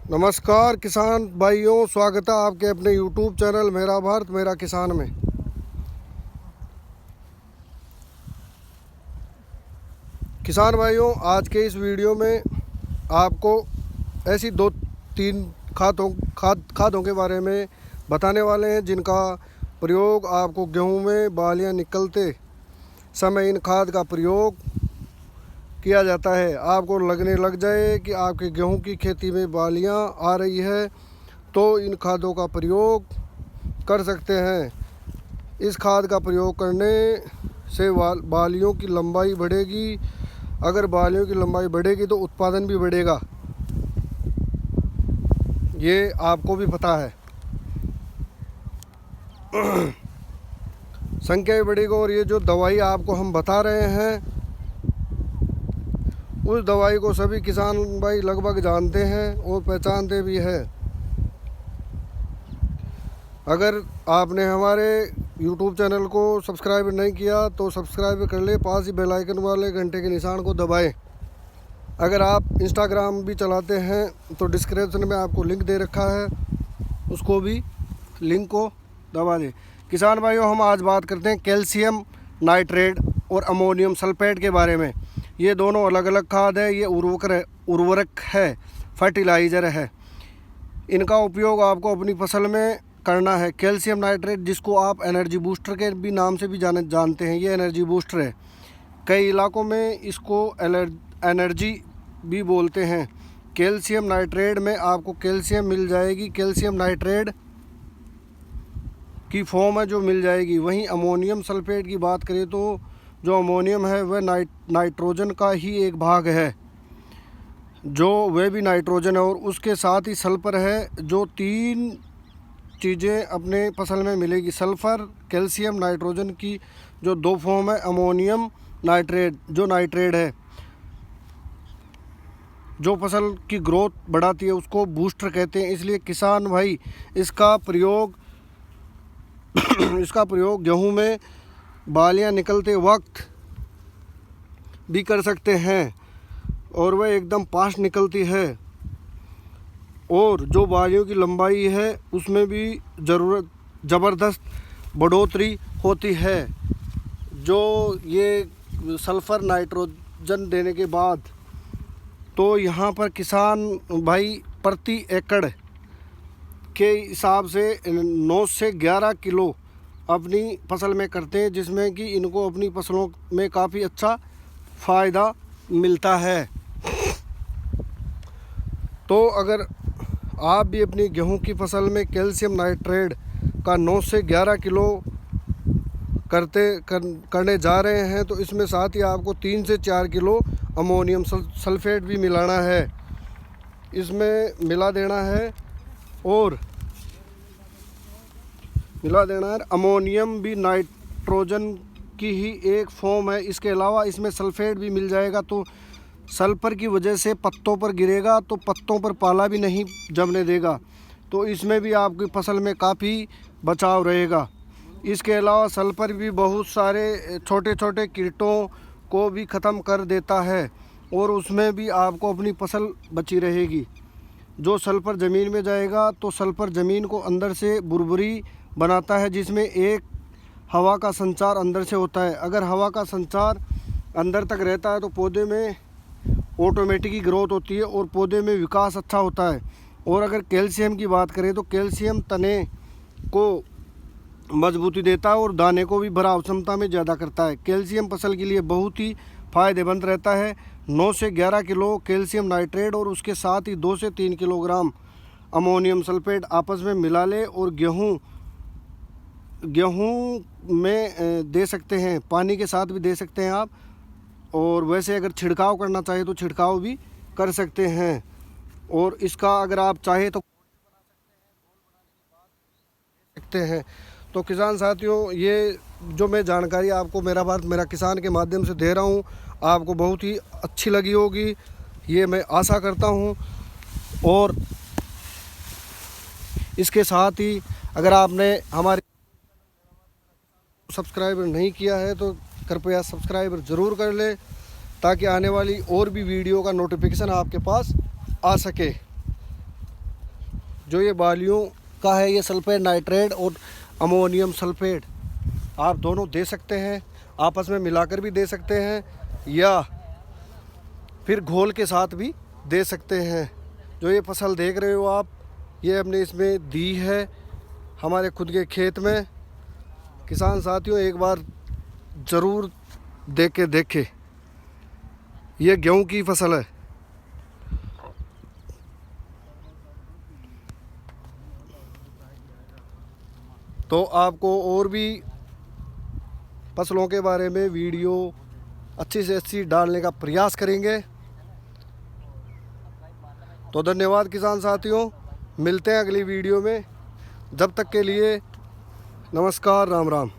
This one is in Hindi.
नमस्कार किसान भाइयों, स्वागत है आपके अपने YouTube चैनल मेरा भारत मेरा किसान में। किसान भाइयों, आज के इस वीडियो में आपको ऐसी दो तीन खादों के बारे में बताने वाले हैं जिनका प्रयोग आपको गेहूं में बालियां निकलते समय इन खाद का प्रयोग किया जाता है। आपको लगने लग जाए कि आपके गेहूं की खेती में बालियां आ रही है तो इन खादों का प्रयोग कर सकते हैं। इस खाद का प्रयोग करने से बालियों की लंबाई बढ़ेगी। अगर बालियों की लंबाई बढ़ेगी तो उत्पादन भी बढ़ेगा, ये आपको भी पता है। संख्या भी बढ़ेगी। और ये जो दवाई आपको हम बता रहे हैं उस दवाई को सभी किसान भाई लगभग जानते हैं और पहचानते भी हैं। अगर आपने हमारे YouTube चैनल को सब्सक्राइब नहीं किया तो सब्सक्राइब कर ले, पास ही बेल आइकन वाले घंटे के निशान को दबाएं। अगर आप इंस्टाग्राम भी चलाते हैं तो डिस्क्रिप्शन में आपको लिंक दे रखा है, उसको भी लिंक को दबा दें। किसान भाइयों, हम आज बात करते हैं कैल्शियम नाइट्रेट और अमोनियम सल्फेट के बारे में। ये दोनों अलग अलग खाद है। ये उर्वरक है, फर्टिलाइज़र है। इनका उपयोग आपको अपनी फसल में करना है। कैल्शियम नाइट्रेट, जिसको आप एनर्जी बूस्टर के भी नाम से भी जानते हैं, ये एनर्जी बूस्टर है। कई इलाकों में इसको एनर्जी भी बोलते हैं। कैल्शियम नाइट्रेट में आपको कैल्शियम मिल जाएगी, कैल्शियम नाइट्रेट की फॉर्म है जो मिल जाएगी। वहीं अमोनियम सल्फेट की बात करें तो जो अमोनियम है वह नाइट्रोजन का ही एक भाग है, जो वह भी नाइट्रोजन है। और उसके साथ ही सल्फर है, जो तीन चीज़ें अपने फसल में मिलेगी। सल्फ़र, कैल्शियम, नाइट्रोजन की जो दो फॉर्म है। अमोनियम नाइट्रेट जो नाइट्रेट है, जो फसल की ग्रोथ बढ़ाती है, उसको बूस्टर कहते हैं। इसलिए किसान भाई इसका प्रयोग गेहूं में बालियां निकलते वक्त भी कर सकते हैं और वह एकदम फास्ट निकलती है। और जो बालियों की लंबाई है उसमें भी ज़बरदस्त बढ़ोतरी होती है। जो ये सल्फ़र नाइट्रोजन देने के बाद तो यहाँ पर किसान भाई प्रति एकड़ के हिसाब से 9 से 11 किलो अपनी फसल में करते हैं, जिसमें कि इनको अपनी फसलों में काफ़ी अच्छा फ़ायदा मिलता है। तो अगर आप भी अपनी गेहूं की फसल में कैल्शियम नाइट्रेट का 9 से 11 किलो करने जा रहे हैं तो इसमें साथ ही आपको 3 से 4 किलो अमोनियम सल्फेट भी मिलाना है, इसमें मिला देना है। और अमोनियम भी नाइट्रोजन की ही एक फॉर्म है। इसके अलावा इसमें सल्फेट भी मिल जाएगा तो सल्फर की वजह से पत्तों पर गिरेगा तो पत्तों पर पाला भी नहीं जमने देगा, तो इसमें भी आपकी फसल में काफ़ी बचाव रहेगा। इसके अलावा सल्फर भी बहुत सारे छोटे छोटे कीटों को भी ख़त्म कर देता है और उसमें भी आपको अपनी फसल बची रहेगी। जो सल्फर ज़मीन में जाएगा तो सल्फर ज़मीन को अंदर से बुरबुरी बनाता है, जिसमें एक हवा का संचार अंदर से होता है। अगर हवा का संचार अंदर तक रहता है तो पौधे में ऑटोमेटिक ही ग्रोथ होती है और पौधे में विकास अच्छा होता है। और अगर कैल्शियम की बात करें तो कैल्शियम तने को मजबूती देता है और दाने को भी भराव क्षमता में ज़्यादा करता है। कैल्शियम फसल के लिए बहुत ही फ़ायदेमंद रहता है। 9 से 11 किलो कैल्शियम नाइट्रेट और उसके साथ ही 2 से 3 किलोग्राम अमोनियम सल्फेट आपस में मिला ले और गेहूं में दे सकते हैं। पानी के साथ भी दे सकते हैं आप, और वैसे अगर छिड़काव करना चाहे तो छिड़काव भी कर सकते हैं। और इसका अगर आप चाहे तो सकते हैं। तो किसान साथियों, ये जो मैं जानकारी आपको मेरा भारत मेरा किसान के माध्यम से दे रहा हूँ आपको बहुत ही अच्छी लगी होगी, ये मैं आशा करता हूँ। और इसके साथ ही अगर आपने हमारे सब्सक्राइबर नहीं किया है तो कृपया सब्सक्राइबर ज़रूर कर ले, ताकि आने वाली और भी वीडियो का नोटिफिकेशन आपके पास आ सके। जो ये बालियों का है, ये सल्फेट नाइट्रेट और अमोनियम सल्फेट आप दोनों दे सकते हैं, आपस में मिलाकर भी दे सकते हैं या फिर घोल के साथ भी दे सकते हैं। जो ये फसल देख रहे हो आप, ये हमने इसमें दी है हमारे खुद के खेत में। किसान साथियों एक बार ज़रूर दे के देखें। ये गेहूं की फसल है। तो आपको और भी फसलों के बारे में वीडियो अच्छी से अच्छी डालने का प्रयास करेंगे। तो धन्यवाद किसान साथियों, मिलते हैं अगली वीडियो में। जब तक के लिए नमस्कार, राम राम।